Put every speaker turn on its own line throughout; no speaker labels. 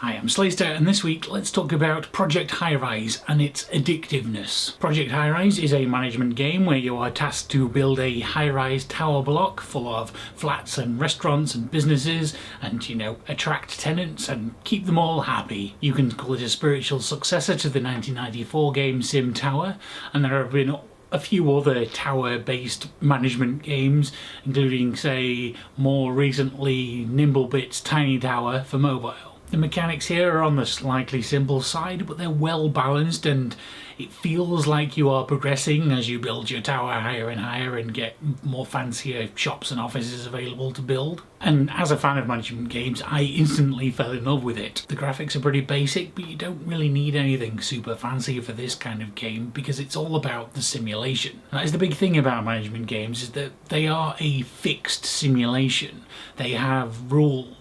Hi, I'm Slayster, and this week let's talk about Project Highrise and its addictiveness. Project Highrise is a management game where you are tasked to build a high-rise tower block full of flats and restaurants and businesses and, attract tenants and keep them all happy. You can call it a spiritual successor to the 1994 game Sim Tower, and there have been a few other tower-based management games, including, say, more recently Nimblebit's Tiny Tower for mobile. The mechanics here are on the slightly simple side, but they're well balanced and it feels like you are progressing as you build your tower higher and higher and get more fancier shops and offices available to build. And as a fan of management games, I instantly fell in love with it. The graphics are pretty basic, but you don't really need anything super fancy for this kind of game because it's all about the simulation. That is the big thing about management games, is that they are a fixed simulation. They have rules.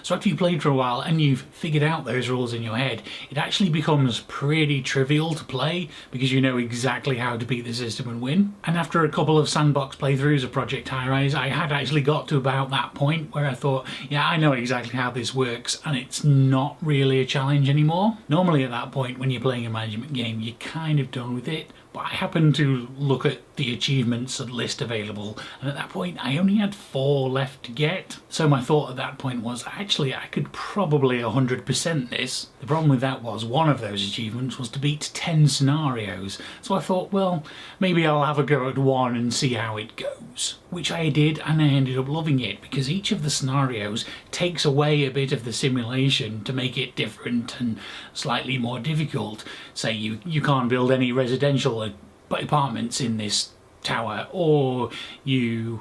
So after you've played for a while and you've figured out those rules in your head, it actually becomes pretty trivial to play because you know exactly how to beat the system and win. And after a couple of sandbox playthroughs of Project Highrise, I had actually got to about that point where I thought, yeah, I know exactly how this works and it's not really a challenge anymore. Normally at that point when you're playing a management game, you're kind of done with it. But I happened to look at the achievements list available, and at that point I only had 4 left to get. So my thought at that point was, actually I could probably 100% this. The problem with that was one of those achievements was to beat 10 scenarios. So I thought, well, maybe I'll have a go at one and see how it goes. Which I did, and I ended up loving it because each of the scenarios takes away a bit of the simulation to make it different and slightly more difficult. Say you can't build any residential apartments in this tower, or you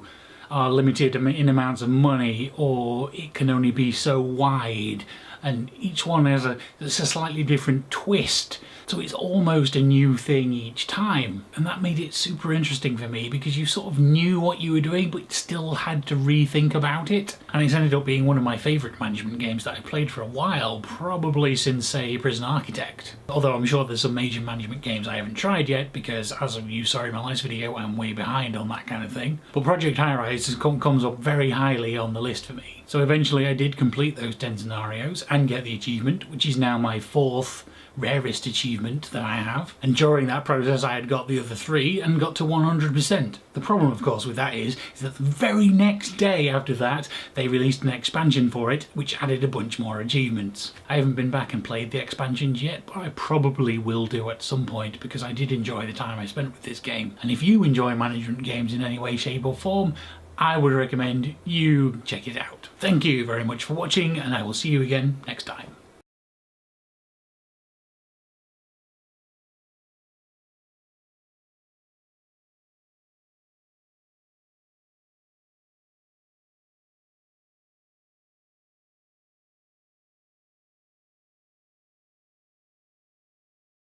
are limited in amounts of money, or it can only be so wide, and each one has a slightly different twist. So it's almost a new thing each time, and that made it super interesting for me because you sort of knew what you were doing but still had to rethink about it. And it's ended up being one of my favourite management games that I've played for a while, probably since, say, Prison Architect. Although I'm sure there's some major management games I haven't tried yet because, as you saw in my last video, I'm way behind on that kind of thing. But Project Highrise comes up very highly on the list for me. So eventually I did complete those 10 scenarios and get the achievement, which is now my 4th rarest achievement that I have, and during that process I had got the other 3 and got to 100%. The problem of course with that is that the very next day after that they released an expansion for it which added a bunch more achievements. I haven't been back and played the expansions yet, but I probably will do at some point because I did enjoy the time I spent with this game. And if you enjoy management games in any way, shape or form, I would recommend you check it out. Thank you very much for watching, and I will see you again next time.